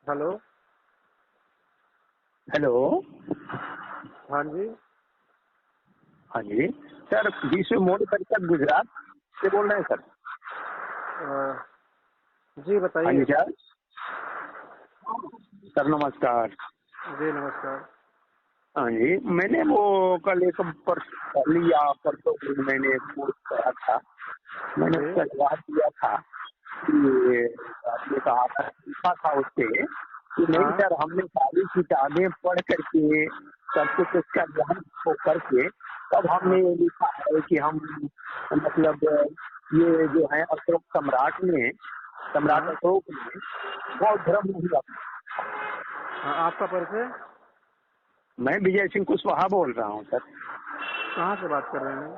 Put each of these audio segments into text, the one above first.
Hello. Hello. हाँ जी। हाँ जी sir, विश्व मोड़ परिषद गुजरात से बोल रहे हैं सर। जी हाँ जी बताइए। सर। सर नमस्कार। जी नमस्कार। हाँ जी, मैंने वो कल एक कल या परसों दिन मैंने एक पोस्ट करा था। मैंने जी उसका जवाब दिया था कि आपने कहा था, लिखा था उससे कि नहीं हाँ सर, हमने सारी किताबें पढ़ करके सब कुछ उसका ज्ञान को करके तब हमने हाँ ये लिखा है कि हम मतलब ये जो है अशोक सम्राट हाँ अशोक ने बौद्ध धर्म नहीं अपनाया। हाँ। आपका परिचय? मैं विजय सिंह कुशवाहा बोल रहा हूँ सर। कहाँ से बात कर रहे हैं?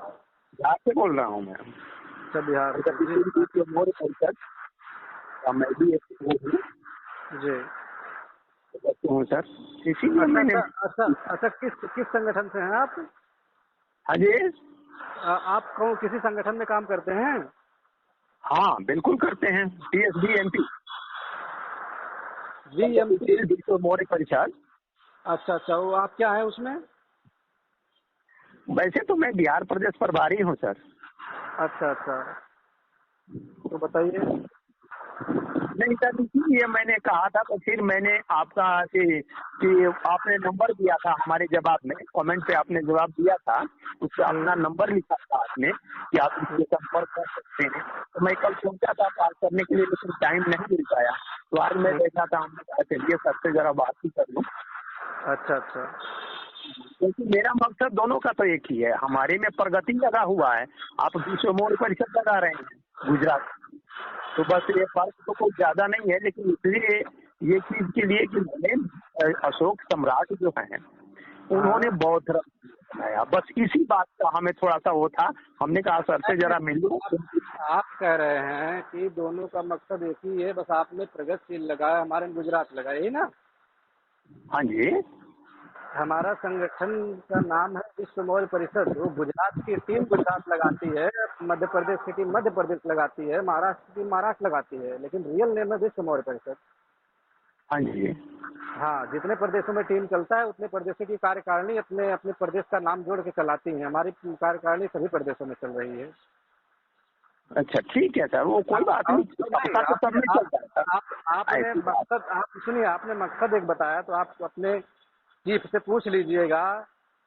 बिहार से बोल रहा हूँ मैं। अच्छा, बिहार से। जी विश्व मोड़ परिषद का मैं भी एक वो हूँ, जी। सदस्य हूँ सर। इसीलिए अच्छा मैंने। अच्छा अच्छा अच्छा। किस किस संगठन से हैं आप? हाँ जी। आप कौन किसी संगठन में काम करते हैं? हाँ बिल्कुल करते हैं, TSD-MP VMT। विश्व मोड़ परिषद। अच्छा अच्छा, वो आप क्या है उसमें? वैसे तो मैं बिहार प्रदेश प्रभारी हूँ सर। अच्छा अच्छा, तो बताइए। नहीं सर, इसीलिए मैंने कहा था, तो फिर मैंने आपका कि आपने नंबर दिया था हमारे जवाब में, कमेंट पे आपने जवाब दिया था, उस पर अपना नंबर लिखा था आपने कि आप इससे संपर्क कर सकते हैं। तो मैं कल सोचा था बात करने के लिए, लेकिन टाइम नहीं मिल पाया। तो आज मैं बैठा था, हमने कहा चलिए सबसे जरा बात ही कर लूँ। अच्छा अच्छा। क्योंकि मेरा मकसद दोनों का तो एक ही है, हमारे में प्रगति लगा हुआ है, आप विश्व मोड़ परिषद लगा रहे हैं गुजरात। तो बस ये फर्क तो कोई ज्यादा नहीं है, लेकिन इसलिए ये चीज के लिए कि मैंने अशोक सम्राट जो हैं उन्होंने हाँ, बौद्ध धर्म बनाया, बस इसी बात का हमें थोड़ा सा वो था। हमने कहा सर से जरा मिल लो। आप कह रहे हैं कि दोनों का मकसद एक ही है, बस आपने प्रगतिशील लगाया, हमारे गुजरात लगाया, यही ना? हाँ जी। हमारा संगठन का नाम है विश्व मौर्य परिषद। वो गुजरात की टीम गुजरात लगाती है, मध्य प्रदेश की टीम मध्य प्रदेश लगाती है, महाराष्ट्र की टीम महाराष्ट्र लगाती है, लेकिन रियल नेम है विश्व मौर्य परिषद। हाँ जी। हाँ, जितने प्रदेशों में टीम चलता है उतने प्रदेशों की कार्यकारिणी अपने अपने प्रदेश का नाम जोड़ के चलाती है। हमारी कार्यकारिणी सभी प्रदेशों में चल रही है। अच्छा ठीक है सर, वो कोई बात और नहीं, नहीं, सबका तो सब में चलता है सर। आपने ऐसी बात। मकसद, आप सुनिए, आपने मकसद एक बताया, तो आप अपने चीफ से पूछ लीजिएगा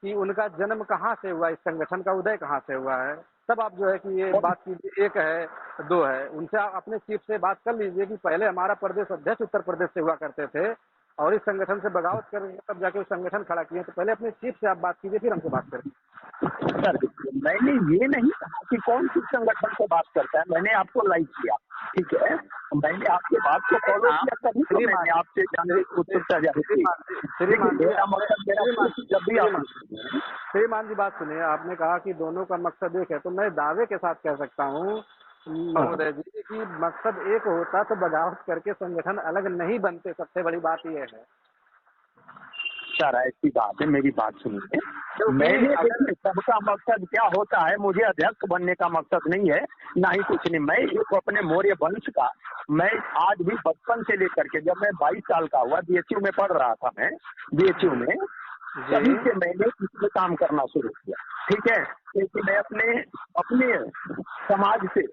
कि उनका जन्म कहाँ से हुआ, इस संगठन का उदय कहाँ से हुआ है। तब आप जो है कि ये बात कीजिए, एक है दो है, उनसे आप अपने चीफ से बात कर लीजिए कि पहले हमारा प्रदेश अध्यक्ष उत्तर प्रदेश से हुआ करते थे और इस संगठन से बगावत करके तब जाके उस संगठन खड़ा किए। तो पहले अपने चीफ से आप बात कीजिए, फिर हमसे बात करें। सर देखिए, मैंने ये नहीं कहा कि कौन किस संगठन से बात करता है, मैंने आपको लाइक किया, ठीक है, मैंने आपके बात को फॉलो किया, तभी तो मैंने आपसे जानने की उत्सुकता जाहिर की। देखिए मेरा मकसद, जब भी आप श्रीमान जी बात सुनिए। आपने कहा कि दोनों का मकसद एक है, तो मैं दावे के साथ कह सकता हूँ महोदय जी कि मकसद एक होता तो बगावत करके संगठन अलग नहीं बनते। सबसे बड़ी बात यह है। सर ऐसी बात है, मेरी बात सुनिए। क्योंकि मैंने अगर देखिए सबका मकसद क्या होता है, मुझे अध्यक्ष बनने का मकसद नहीं है, ना ही कुछ नहीं। मैं एक अपने मौर्य वंश का, मैं आज भी बचपन से लेकर के जब मैं 22 साल का हुआ, BHU में पढ़ रहा था, मैं BHU में, तभी जी से मैंने इसमें काम करना शुरू किया, ठीक है। क्योंकि मैं अपने अपने समाज से,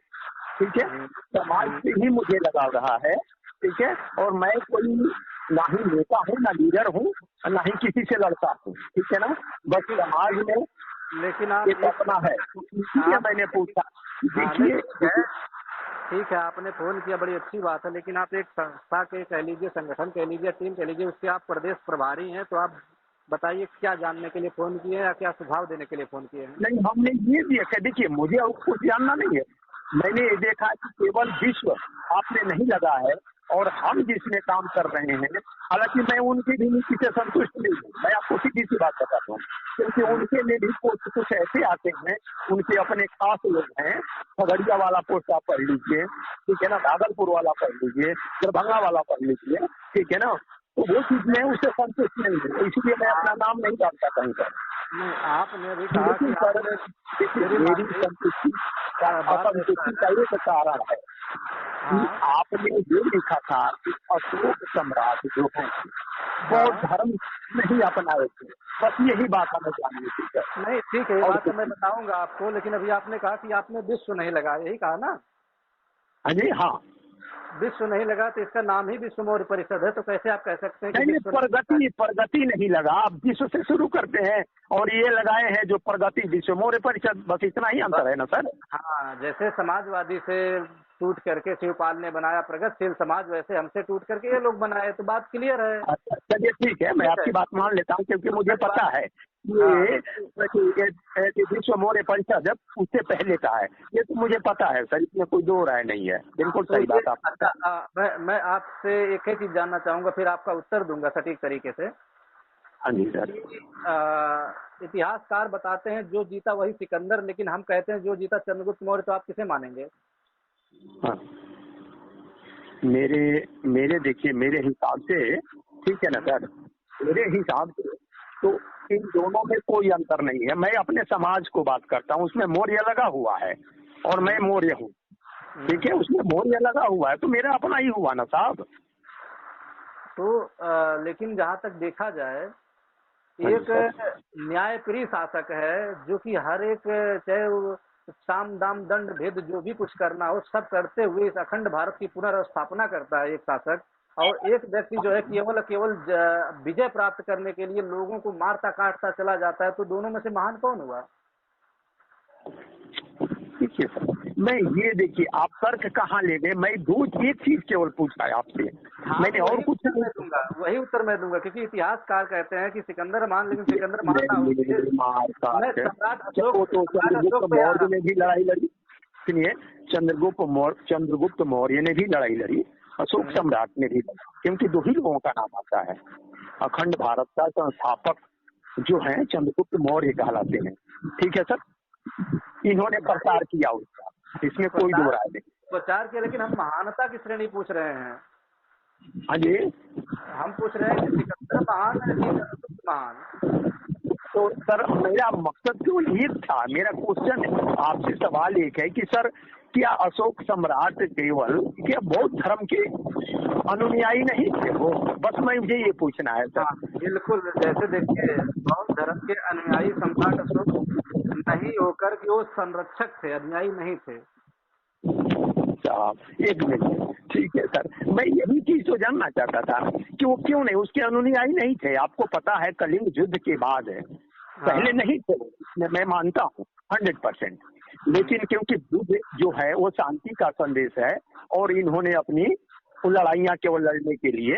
ठीक है, समाज से ही मुझे लगाव रहा है, ठीक है। और मैं कोई ना ही नेता हूँ, ना लीडर हूँ, ना ही किसी से लड़ता हूँ, ठीक है ना। बस समाज में लेकिन आप एक अपना है, तो इसलिए आप मैंने पूछा। हाँ नहीं, देखिए ठीक है, आपने फोन किया, बड़ी अच्छी बात है, लेकिन आप एक संस्था के कह लीजिए, संगठन कह लीजिए, टीम कह लीजिए, उसके आप प्रदेश प्रभारी हैं। तो आप बताइए क्या जानने के लिए फोन किए हैं या क्या सुझाव देने के लिए फोन किए हैं? नहीं, हमने ये देखा, देखिए मुझे और कुछ जानना नहीं है, मैंने ये देखा कि केवल विश्व आपने नहीं लगा है, और हम जिसमें काम कर रहे हैं, हालांकि मैं उनकी भी नीति से संतुष्ट नहीं हूँ, मैं आपको सीधी सी बात बताता हूँ। क्योंकि उनके में भी पोस्ट कुछ ऐसे आते हैं, उनके अपने खास लोग हैं। खगड़िया वाला पोस्ट आप पढ़ लीजिए, ठीक है ना, भागलपुर वाला पढ़ लीजिए, दरभंगा वाला पढ़ लीजिए, ठीक है ना। तो वो चीज में उससे संतुष्ट नहीं है, इसलिए मैं अपना नाम नहीं डालता कहीं पर। नहीं, आपने अभी कहा कि लेकिन सर आपने देखिए, मेरी मेरी बात संतुष्टि बात ऐसा असंतुष्टि का है। एक कारण है। कि आपने ये लिखा था कि अशोक सम्राट जो है बौद्ध धर्म नहीं अपनाए थे, बस यही बात हमें जाननी थी सर। नहीं ठीक है, ये और बात तो मैं बताऊंगा आपको, लेकिन अभी आपने कहा कि आपने विश्व नहीं लगा, यही कहा ना? हाँ जी, हाँ। विश्व नहीं लगा तो इसका नाम ही विश्व मौर्य परिषद है, तो कैसे आप कह सकते हैं कि नहीं नहीं, विश्व नहीं लगा? प्रगति नहीं लगा, आप विश्व से शुरू करते हैं और ये लगाए हैं जो प्रगति विश्व मौर्य परिषद, बस इतना ही अंतर है ना सर। हाँ, जैसे समाजवादी से टूट करके शिवपाल ने बनाया प्रगतिशील समाज, वैसे हमसे टूट करके ये लोग बनाए, तो बात क्लियर है। अच्छा चलिए ठीक है, मैं आपकी बात मान लेता हूँ, क्योंकि मुझे पता है हाँ, ये विश्व मौर्य परिषद उससे पहले का है, ये तो मुझे पता है सर, इसमें कोई दो राय नहीं है, बिल्कुल तो सही ये बात आप। अच्छा, मैं आपसे एक ही चीज जानना चाहूंगा, फिर आपका उत्तर दूंगा सटीक तरीके से। हाँ जी सर। इतिहासकार बताते हैं जो जीता वही सिकंदर, लेकिन हम कहते हैं जो जीता चंद्रगुप्त मौर्य, तो आप किसे मानेंगे? हाँ, मेरे मेरे देखिए, मेरे हिसाब से ठीक है ना सर, मेरे हिसाब से तो इन दोनों में कोई अंतर नहीं है। मैं अपने समाज को बात करता हूँ, उसमें मौर्य लगा हुआ है और मैं मौर्य हूँ, ठीक है, उसमें मौर्य लगा हुआ है तो मेरा अपना ही हुआ ना साहब। तो लेकिन जहाँ तक देखा जाए, एक न्यायप्रिय शासक है जो कि हर एक, चाहे वो साम दाम दंड भेद जो भी कुछ करना हो सब करते हुए इस अखंड भारत की पुनर्स्थापना करता है एक शासक। और एक व्यक्ति जो है केवल केवल विजय प्राप्त करने के लिए लोगों को मारता काटता चला जाता है, तो दोनों में से महान कौन हुआ? देखिए सर, मैं ये देखिए आप तर्क कहाँ ले गए, मैं दो एक चीज केवल पूछा है आपसे, मैंने और कुछ नहीं दूंगा, वही उत्तर मैं दूंगा, क्योंकि इतिहासकार कहते हैं कि सिकंदर महान, लेकिन सिकंदर महान ना हो। मैं सम्राट अशोक, तो चंद्रगुप्त मौर्य ने भी लड़ाई लड़ी, सुनिए, चंद्रगुप्त मौर्य ने भी लड़ाई लड़ी, अशोक सम्राट ने भी लड़ा, क्योंकि दो ही लोगों का नाम आता है। अखंड भारत का संस्थापक जो है चंद्रगुप्त मौर्य कहलाते हैं, ठीक है सर, इन्होंने प्रचार किया उसका, इसमें कोई दो राय नहीं। प्रचार किया, लेकिन हम महानता की श्रेणी पूछ रहे हैं। हाँ जी, हम पूछ रहे हैं कि सिकंदर महान है कि चंद्रगुप्त महान? तो सर मेरा मकसद केवल एक था, मेरा क्वेश्चन आपसे सवाल एक है कि सर क्या अशोक सम्राट केवल क्या बौद्ध धर्म के अनुयायी नहीं थे वो, बस मैं मुझे ये पूछना है सर। बिल्कुल, जैसे देखिए बौद्ध धर्म के अनुयायी सम्राट अशोक नहीं होकर कि वो संरक्षक थे, अनुयायी नहीं थे। एक मिनट, ठीक है सर, मैं यही चीज तो जानना चाहता था कि वो क्यों नहीं, उसके अनुयायी नहीं थे। आपको पता है कलिंग युद्ध के बाद है, पहले नहीं थे, मैं मानता हूँ 100%, लेकिन क्योंकि बुद्ध जो है वो शांति का संदेश है और इन्होंने अपनी लड़ाइयाँ केवल लड़ने के लिए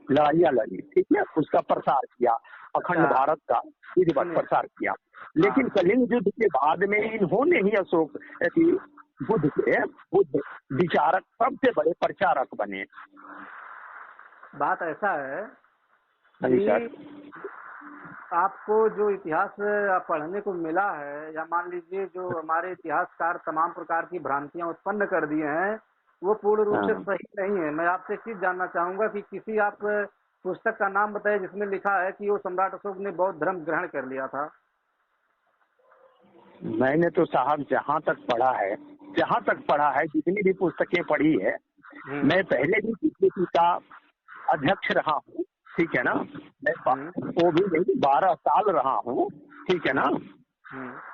लड़ाइयाँ लड़ी, ठीक है, उसका प्रसार किया, अखंड भारत का विधिवत प्रसार किया। लेकिन कलिंग युद्ध के बाद में इन्होंने ही अशोक बुद्ध विचारक सबसे बड़े प्रचारक बने। बात ऐसा है कि आपको जो इतिहास पढ़ने को मिला है, या मान लीजिए जो हमारे इतिहासकार तमाम प्रकार की भ्रांतियां उत्पन्न कर दिए हैं, वो पूर्ण रूप से सही नहीं है। मैं आपसे एक चीज जानना चाहूंगा कि किसी आप पुस्तक का नाम बताइए जिसमें लिखा है कि वो सम्राट अशोक ने बौद्ध धर्म ग्रहण कर लिया था। मैंने तो साहब जहाँ तक पढ़ा है, जितनी भी पुस्तकें पढ़ी है, मैं पहले भी बीजेपी का अध्यक्ष रहा हूँ, ठीक है ना, मैं वो भी नहीं 12 साल रहा हूँ, ठीक है ना,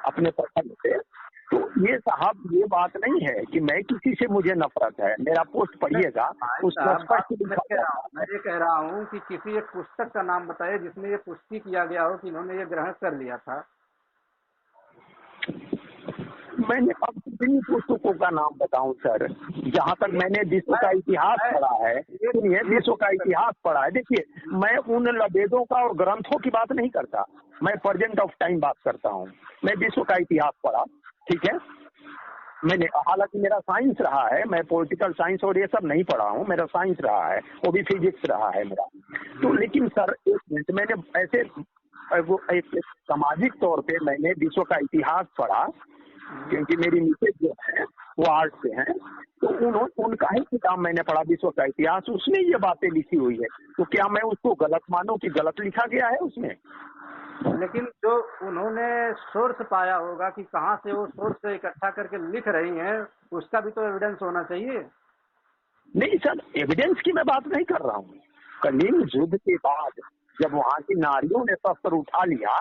अपने प्रखंड से। तो ये साहब ये बात नहीं है कि मैं किसी से मुझे नफरत है, मेरा पोस्ट पढ़िएगा उसमें स्पष्ट लिखा गया है। मैं ये कह रहा हूँ कि किसी एक पुस्तक का नाम बताइए जिसमें ये पुष्टि किया गया हो कि इन्होंने ये ग्रहण कर लिया था। मैंने अब कितनी पुस्तकों का नाम बताऊं सर, जहाँ तक मैंने विश्व का इतिहास पढ़ा है, सुनिए, विश्व का इतिहास पढ़ा है। देखिए, मैं उन वेदों का और ग्रंथों की बात नहीं करता, मैं प्रेजेंट ऑफ टाइम बात करता हूँ। मैं विश्व का इतिहास पढ़ा, ठीक है, मैंने, हालांकि मेरा साइंस रहा है, मैं पॉलिटिकल साइंस और ये सब नहीं पढ़ा हूँ, मेरा साइंस रहा है, वो भी फिजिक्स रहा है मेरा। तो लेकिन सर एक मिनट, मैंने ऐसे एक सामाजिक तौर पे मैंने विश्व का इतिहास पढ़ा, क्योंकि मेरी मिसेज जो है वो आर्ट से हैं, तो उनका ही किताब मैंने पढ़ा विश्व का इतिहास, उसमें ये बातें लिखी हुई है, तो क्या मैं उसको गलत मानूं कि गलत लिखा गया है उसमें? लेकिन जो उन्होंने सोर्स पाया होगा कि कहाँ से वो सोर्स इकट्ठा करके लिख रही हैं, उसका भी तो एविडेंस होना चाहिए। नहीं सर, एविडेंस की मैं बात नहीं कर रहा हूँ। कलिंग युद्ध के बाद जब वहाँ की नारियों ने शस्त्र उठा लिया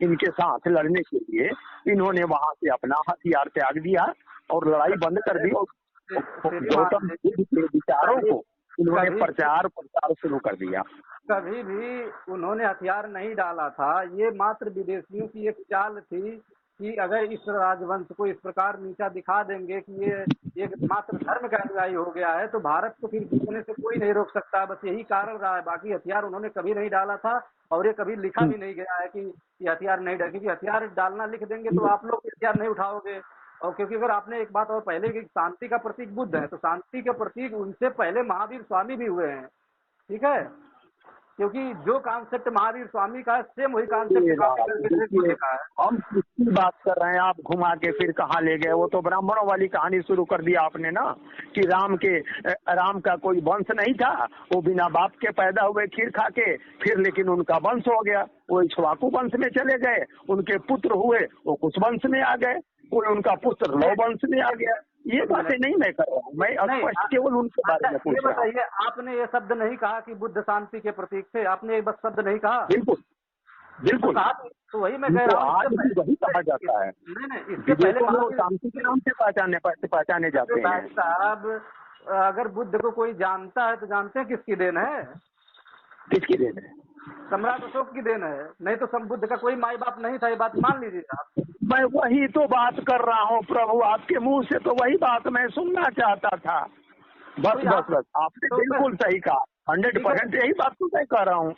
इनके साथ लड़ने के लिए, इन्होंने वहाँ से अपना हथियार त्याग दिया और लड़ाई बंद कर दी और गौतम बुद्ध के विचारों को इन्होंने प्रचार शुरू कर दिया। कभी भी उन्होंने हथियार नहीं डाला था। ये मात्र विदेशियों की एक चाल थी कि अगर इस राजवंश को इस प्रकार नीचा दिखा देंगे कि ये एक मात्र धर्म का अनुयायी हो गया है तो भारत को फिर जीतने से कोई नहीं रोक सकता। बस यही कारण रहा है। बाकी हथियार उन्होंने कभी नहीं डाला था और ये कभी लिखा भी नहीं गया है कि हथियार नहीं डाल, क्योंकि हथियार डालना लिख देंगे तो आप लोग हथियार नहीं उठाओगे। और क्योंकि अगर आपने एक बात और पहले की, शांति का प्रतीक बुद्ध है, तो शांति के प्रतीक उनसे पहले महावीर स्वामी भी हुए हैं। ठीक है, क्योंकि जो कॉन्सेप्ट महावीर स्वामी का है सेम वही कॉन्सेप्ट है। हम किसकी बात कर रहे हैं? आप घुमा के फिर कहाँ ले गए? वो तो ब्राह्मणों वाली कहानी शुरू कर दिया आपने ना, कि राम का कोई वंश नहीं था, वो बिना बाप के पैदा हुए खीर खा के, फिर लेकिन उनका वंश हो गया, वो इक्ष्वाकु वंश में चले गए, उनके पुत्र हुए वो कुछ वंश में आ गए, कोई उनका पुत्र लव वंश में आ गया। ये बातें नहीं मैं कर रहा हूँ, मैं स्पष्ट केवल उनके बारे में पूछ रहा हूँ। बताइए, आपने ये शब्द नहीं कहा कि बुद्ध शांति के प्रतीक थे, आपने ये बस शब्द नहीं कहा। बिल्कुल बिल्कुल, तो वही मैं कह रहा हूँ, आज भी वही कहा जाता है। नहीं, इसके पहले शांति के नाम से पहचाने जाते हैं। भाई साहब, अगर बुद्ध को कोई जानता है तो जानते हैं किसकी देन है? किसकी देन है? सम्राट अशोक की देन है। नहीं तो बुद्ध का कोई माई बाप नहीं था, ये बात मान लीजिए आप। मैं वही तो बात कर रहा हूँ प्रभु, आपके मुंह से तो वही बात मैं सुनना चाहता था। बस आपने बिल्कुल सही कहा, 100% यही बात तो मैं कह रहा हूँ,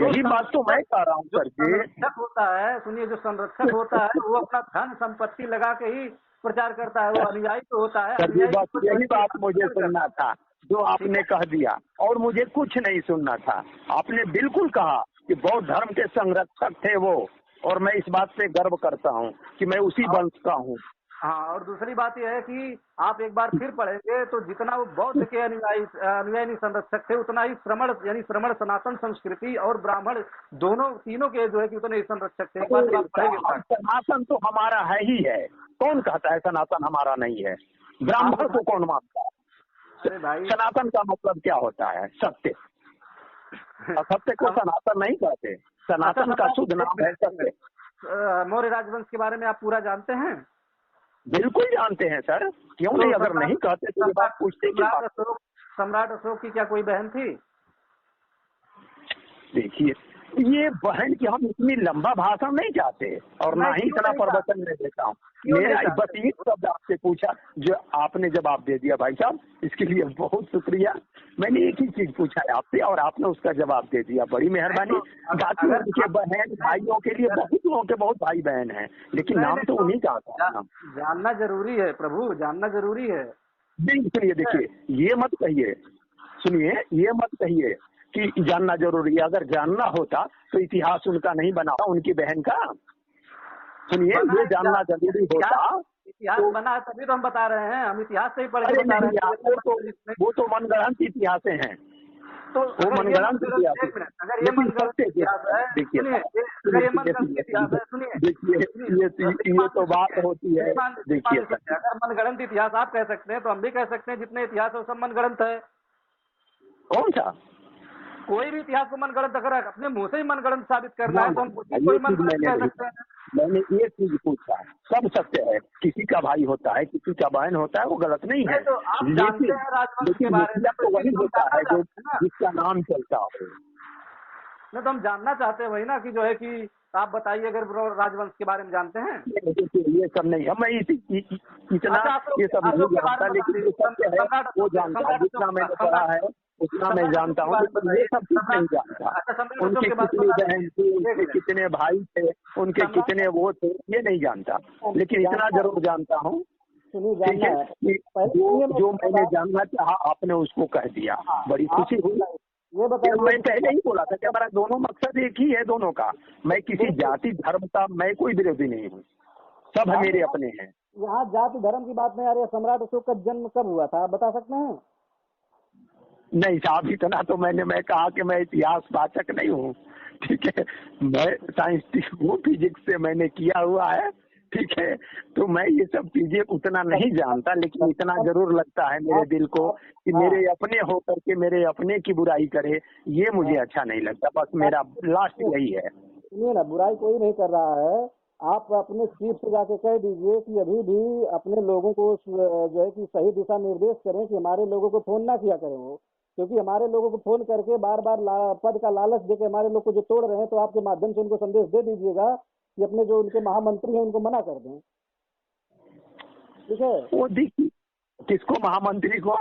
यही बात तो मैं कह रहा हूँ सर जी। संरक्षक होता है, सुनिए, जो संरक्षक होता है वो अपना धन संपत्ति लगा के ही प्रचार करता है, वो अनुयायी तो होता है। यही बात मुझे सुनना था जो आपने कह दिया, और मुझे कुछ नहीं सुनना था। आपने बिल्कुल कहा कि बौद्ध धर्म के संरक्षक थे वो, और मैं इस बात से गर्व करता हूँ कि मैं उसी वंश का हूँ। हाँ, और दूसरी बात यह है कि आप एक बार फिर पढ़ेंगे तो जितना वो बौद्ध के अनुयायी संरक्षक थे, उतना ही श्रमण सनातन संस्कृति और ब्राह्मण तीनों के जो है कि उतने ही संरक्षक थे। एक बार जब आप पढ़ेंगे, सनातन तो हमारा है ही है। कौन कहता है सनातन हमारा नहीं है? ब्राह्मण को कौन मानता है? अरे भाई, सनातन का मतलब क्या होता है? सत्य। सत्य को सनातन नहीं कहते, सनातन का शुद्ध नाम है सत्य। मौर्य राजवंश के बारे में आप पूरा जानते हैं? बिल्कुल जानते हैं सर, क्यों नहीं? अगर नहीं कहते तो ये बात पूछते क्यों? सम्राट अशोक की क्या कोई बहन थी? देखिए, ये बहन की हम इतनी लंबा भाषण नहीं चाहते और ना ही इतना प्रवचन में देता हूँ। मेरा बस एक शब्द आपसे पूछा, जो आपने जवाब दे दिया भाई साहब, इसके लिए बहुत शुक्रिया। मैंने एक ही चीज पूछा है आपसे और आपने उसका जवाब दे दिया, बड़ी मेहरबानी। बाकी उनके बहन भाइयों के लिए बहुत लोगों के बहुत भाई बहन हैं, लेकिन नाम तो उन्हीं का आता है। जानना जरूरी है प्रभु, जानना जरूरी है। नहीं सुनिए, देखिए, ये मत कहिए, सुनिए, ये मत कहिए कि जानना जरूरी है। अगर जानना होता तो इतिहास उनका नहीं बना, उनकी बहन का। सुनिए, ये जानना जरूरी होता। इतिहास बना है तभी तो हम बता रहे हैं, हम इतिहास से ही पढ़ के बता रहे हैं। वो तो मनगढ़ंत इतिहास हैं, तो वो मनगढ़ंत इतिहास। अगर ये मनगढ़ंत इतिहास है, देखिए, अगर ये मनगढ़ंत इतिहास है, सुनिए, देखिए, ये तो बात होती है। देखिए, अगर मनगढ़ंत इतिहास आप कह सकते हैं तो हम भी कह सकते हैं, जितने इतिहास है वो सब मनगढ़ंत है। कौन सा? कोई भी इतिहास को मनगढ़ंत अगर अपने मुंह से ही मनगढ़ंत साबित करना है तो हम कोई मनगढ़ंत कह सकते हैं। मैंने ये चीज पूछा, सब सत्य है, किसी का भाई होता है, किसी का बहन होता है, वो गलत नहीं है। तो आप जानते हैं राजवंश के बारे में, तो वही होता है जो जिसका नाम चलता हो। नहीं तो हम जानना चाहते हैं वही ना, कि जो है कि आप बताइए अगर राजवंश के बारे में जानते हैं। ये सब नहीं है, मैं इतना ये सब नहीं जानता, लेकिन जो सत्य है वो जानता, जितना मैंने पढ़ा है उतना मैं जानता हूँ, लेकिन ये सब कुछ नहीं जानता। उनकी कितनी बहन थी, उनके कितने भाई थे, उनके कितने वो थे, ये नहीं जानता, लेकिन इतना जरूर जानता हूँ, ठीक है, कि जो मैंने जानना चाहा आपने उसको कह दिया, बड़ी खुशी हुई। मैं पहले ही बोला था कि हमारा दोनों मकसद एक ही है, दोनों का। मैं किसी जाति धर्म का मैं कोई विरोधी नहीं हूँ, सब मेरे अपने हैं। यहाँ जाति धर्म की बात नहीं आ रही है। सम्राट अशोक का जन्म कब हुआ था, आप बता सकते हैं? नहीं साहब, इतना तो मैं कहा कि मैं इतिहास वाचक नहीं हूँ, ठीक है, मैं साइंटिस्ट हूँ, फिजिक्स से मैंने किया हुआ है, ठीक है। तो मैं ये सब चीजें उतना नहीं जानता, लेकिन इतना जरूर लगता है मेरे दिल को कि मेरे अपने होकर के मेरे अपने की बुराई करे, ये मुझे अच्छा नहीं लगता। बस मेरा लास्ट यही है। सुनिए ना, बुराई कोई नहीं कर रहा है। आप अपने चीफ से जाके कह दीजिए कि अभी भी अपने लोगों को जो है कि सही दिशा निर्देश करें कि हमारे लोगों को फोन ना किया करें वो, क्योंकि हमारे लोगों को फोन करके बार बार पद का लालच देके हमारे लोग को जो तोड़ रहे हैं, तो आपके माध्यम से उनको संदेश दे दीजिएगा कि अपने जो उनके महामंत्री हैं उनको मना कर दें। ठीक है। वो देखिए, किसको, महामंत्री को?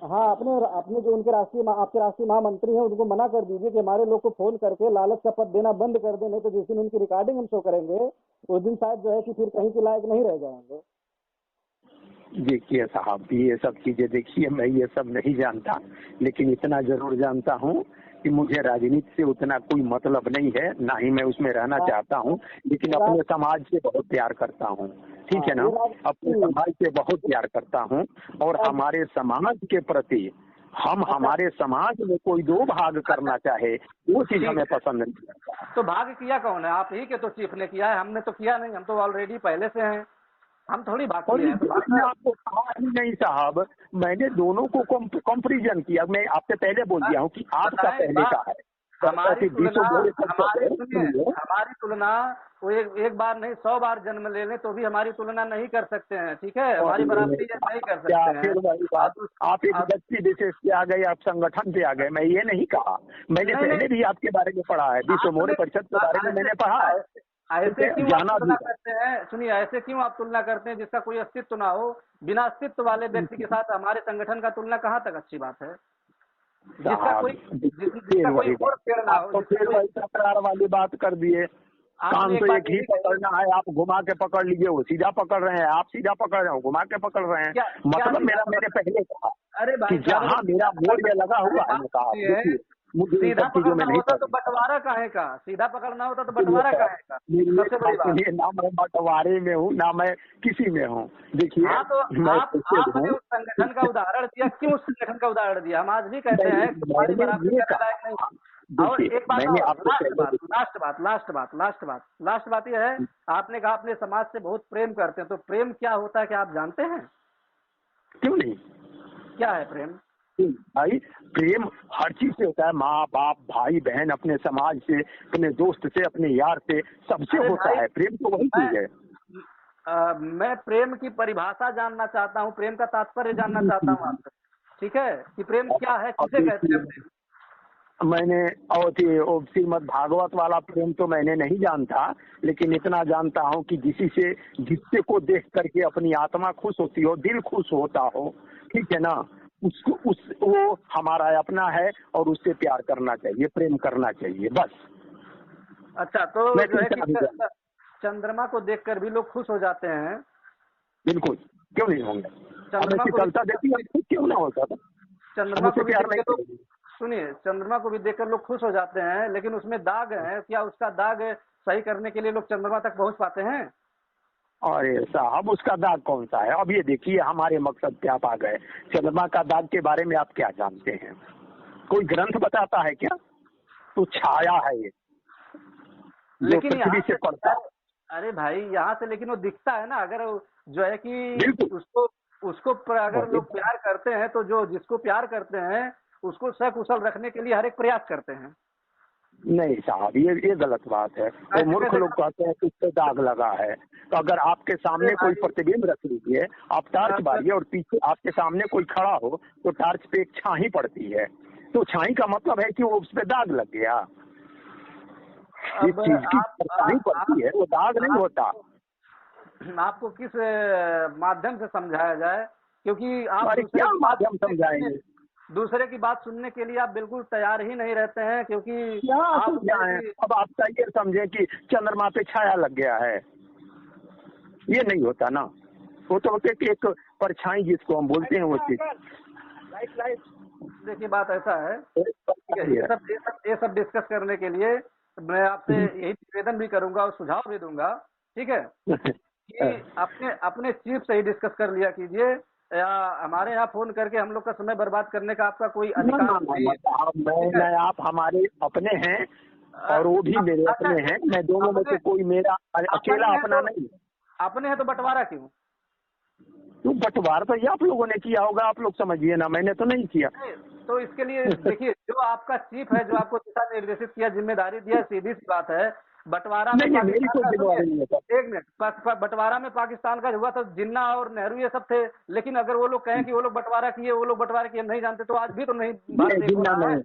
हाँ, अपने अपने जो उनके आपके राष्ट्रीय महामंत्री हैं उनको मना कर दीजिए कि हमारे लोग को फोन करके लालच का पद देना बंद कर दें, नहीं तो जिस दिन उनकी रिकॉर्डिंग हम शो करेंगे उस दिन शायद जो है कि फिर कहीं के लायक नहीं रह जाएंगे। देखिए साहब, ये सब चीजें, देखिए मैं ये सब नहीं जानता, लेकिन इतना जरूर जानता हूँ कि मुझे राजनीति से उतना कोई मतलब नहीं है, ना ही मैं उसमें रहना चाहता हूँ, लेकिन अपने समाज से बहुत प्यार करता हूँ। ठीक है ना, अपने समाज से बहुत प्यार करता हूँ, और हमारे समाज के प्रति हमारे समाज में कोई दो भाग करना चाहे वो चीज हमें पसंद नहीं करता। तो भाग किया कौन है? आप ही के तो चीफ ने किया है, हमने तो किया नहीं। हम तो ऑलरेडी पहले से हैं, हम थोड़ी भाग किए हैं। तो मैंने आपको कहा ही नहीं साहब, मैंने दोनों को कंपेरिजन किया। मैं आपसे पहले बोल दिया हूँ कि आपका पहले का है। हमारी तुलना वो एक बार नहीं 100 बार जन्म ले लें तो भी हमारी तुलना नहीं कर सकते हैं। ठीक है, हमारी बराबरी नहीं कर सकते हैं। फिर वही बात, आप एक व्यक्ति विशेष पे आ गए, आप संगठन पे आ गए। मैं ये नहीं कहा, मैंने पहले भी आपके बारे में पढ़ा है, विश्व मौर्य परिषद के बारे में मैंने पढ़ा है। ऐसे क्यों आप तुलना करते हैं? सुनिए, ऐसे क्यों आप तुलना करते हैं जिसका कोई अस्तित्व ना हो? बिना अस्तित्व वाले व्यक्ति के साथ हमारे संगठन का तुलना कहाँ तक अच्छी बात है? जिसका कोई पेड़ ना हो। तो फिर वही तकरार वाली बात कर दिए। काम तो एक ही पकड़ना है, आप घुमा के पकड़ लीजिए, वो सीधा पकड़ रहे हैं, आप सीधा पकड़ रहे हो, घुमा के पकड़ रहे हैं। मतलब मैंने पहले कहा कि जहाँ मेरा मोड़ लगा हुआ है, मैं कहा सीधा पकड़ना होता तो बंटवारा काहे का? सीधा पकड़ना होता तो बंटवारा काहे का? सबसे बड़ी बात, ना मैं बंटवारे में हूँ ना मैं किसी में हूँ। देखिए, तो आपने उस संगठन का उदाहरण दिया। क्यों उस संगठन का उदाहरण दिया? हम आज भी कहते हैं तुम्हारी बराबरी करने लायक नहीं। और एक बात, लास्ट बात यह है, आपने कहा अपने समाज से बहुत प्रेम करते हैं, तो प्रेम क्या होता है क्या आप जानते हैं? क्यों नहीं, क्या है प्रेम? भाई प्रेम हर चीज से होता है, माँ बाप भाई बहन, अपने समाज से, अपने दोस्त से, अपने यार से, सबसे होता है प्रेम। तो वही चीज है। मैं प्रेम की परिभाषा जानना चाहता हूँ, प्रेम का तात्पर्य जानना चाहता हूँ आपसे। ठीक है, कि प्रेम क्या है, किसे कहते हैं? मैंने और श्रीमद् भागवत वाला प्रेम तो मैंने नहीं जानता, लेकिन इतना जानता हूँ कि जिससे को देख करके अपनी आत्मा खुश होती हो, दिल खुश होता हो, ठीक है ना, वो हमारा अपना है और उससे प्यार करना चाहिए, प्रेम करना चाहिए, बस। अच्छा, तो जो है कि चंद्रमा को देखकर भी लोग खुश हो जाते हैं? बिल्कुल, क्यों नहीं होंगे? चंद्रमा को चलता देखिए, क्यों ना होता? चंद्रमा को प्यार नहीं, सुनिए, चंद्रमा को भी देखकर लोग खुश हो जाते हैं, लेकिन उसमें दाग है। क्या उसका दाग सही करने के लिए लोग चंद्रमा तक पहुंच पाते हैं? अरे साहब, उसका दाग कौन सा है? अब ये देखिए, हमारे मकसद पे आप आ गए। चंद्रमा का दाग के बारे में आप क्या जानते हैं? कोई ग्रंथ बताता है क्या? तो छाया है ये, लेकिन पृथ्वी से पड़ता। अरे भाई, यहाँ से लेकिन वो दिखता है ना। अगर जो है कि उसको अगर लोग प्यार करते हैं तो जो जिसको प्यार करते हैं उसको सकुशल रखने के लिए हर एक प्रयास करते हैं। नहीं साहब, ये गलत बात है। वो मूर्ख लोग कहते हैं कि इस पे दाग लगा है। तो अगर आपके सामने कोई प्रतिबिंब रख लीजिए, आप टार्च मारिए और पीछे आपके सामने कोई खड़ा हो, तो टार्च पे एक छाई पड़ती है, तो छाई का मतलब है कि वो उस पे दाग लग गया। इस चीज की छाई पड़ती है, वो दाग नहीं होता। आपको किस माध्यम से समझाया जाए? क्योंकि आप क्या माध्यम समझाएंगे? दूसरे की बात सुनने के लिए आप बिल्कुल तैयार ही नहीं रहते हैं, क्योंकि क्या अब आप ये समझे कि चंद्रमा पे छाया लग गया है, ये नहीं होता ना। वो तो होते कि एक परछाई जिसको हम बोलते हैं, वो चीज। देखिए, बात ऐसा है, ये सब डिस्कस करने के लिए मैं आपसे यही निवेदन भी करूंगा और सुझाव भी दूंगा, ठीक है, कि अपने चीफ से ही डिस्कस कर लिया कीजिए, या हमारे यहाँ फोन करके हम लोग का समय बर्बाद करने का आपका कोई अधिकार नहीं। आप हमारे अपने हैं और वो भी मेरे अपने हैं। मैं दोनों में से कोई मेरा अकेला अपना नहीं। आपने है तो बंटवारा क्यों? तो बंटवारा तो ये आप लोगों ने किया होगा, आप लोग समझिए ना, मैंने तो नहीं किया। तो इसके लिए देखिए, जो आपका चीफ है, जो आपको दिशा निर्देशित किया, जिम्मेदारी दिया, सीधी सी बात है, बंटवारा में नहीं, मेरी पाकिस्तान कोई का, जिम्मेवारी नहीं है सर। एक मिनट, बंटवारा में पाकिस्तान का हुआ तो जिन्ना और नेहरू ये सब थे, लेकिन अगर वो लोग कहें कि वो लोग बंटवारा किए, वो लोग बंटवारा किए, नहीं जानते, तो आज भी तो नहीं मैं भारत एक हो जिन्ना रहा है। नहीं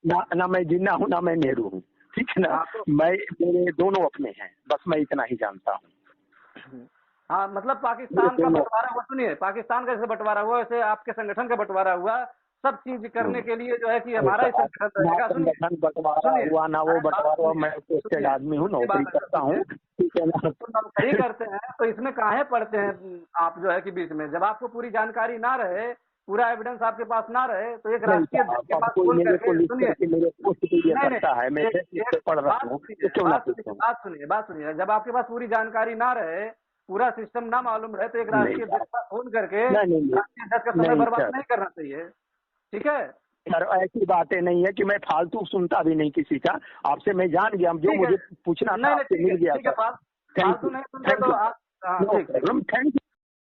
था ना मैं जिन्ना हूँ ना मैं नेहरू हूँ, ठीक है ना। हाँ, तो मेरे दोनों अपने हैं, बस मैं इतना ही जानता हूँ। हाँ, मतलब मेरे पाकिस्तान का दोनों बंटवारा हुआ, सुनिए, पाकिस्तान का जैसे बंटवारा हुआ, वैसे आपके संगठन का बंटवारा हुआ, सब चीज करने के लिए जो है कि हमारा ही संगठन ना रहेगा। सुनिए, संगठन बंटवारा सुनिए, हुआ ना वो अरे बात बंटवारा हुआ, सुनिए, मैं पोस्टेड आदमी हूँ, सुनिए नौकरी बात, करता हूँ, ठीक है ना। तो नौकरी करते हैं तो इसमें काहे पढ़ते हैं आप जो है कि बीच में, जब आपको पूरी जानकारी ना रहे, पूरा एविडेंस आपके पास ना रहे, तो एक नहीं राष्ट्रीय अध्यक्ष के साहब, अब पास कोई फोन मेरे को करके, लिख सुनिए, करके मेरे पोस्ट पे ये नहीं करता है, मैं नहीं, फेसबुक पे पढ़ रहा हूँ, तो क्यों ना पूछूं। बात सुनिए, जब आपके पास पूरी जानकारी ना रहे, पूरा सिस्टम ना मालूम रहे, तो एक नहीं राष्ट्रीय साहब, अध्यक्ष के पास फोन करके नहीं नहीं राष्ट्रीय अध्यक्ष का समय नहीं बर्बाद सर, नहीं करना चाहिए, ठीक है? यार ऐसी बातें नहीं है कि मैं फालतू सुनता भी नहीं किसी का। आपसे मैं जान गया, जो ठीक है, मुझे पूछना था नहीं नहीं, आपसे मिल गया ठीक है, सर। थैंक फालतू यू, नहीं सुनते थैंक तो यू, आप, हाँ, नो ठीक ठीक। Problem, thank you.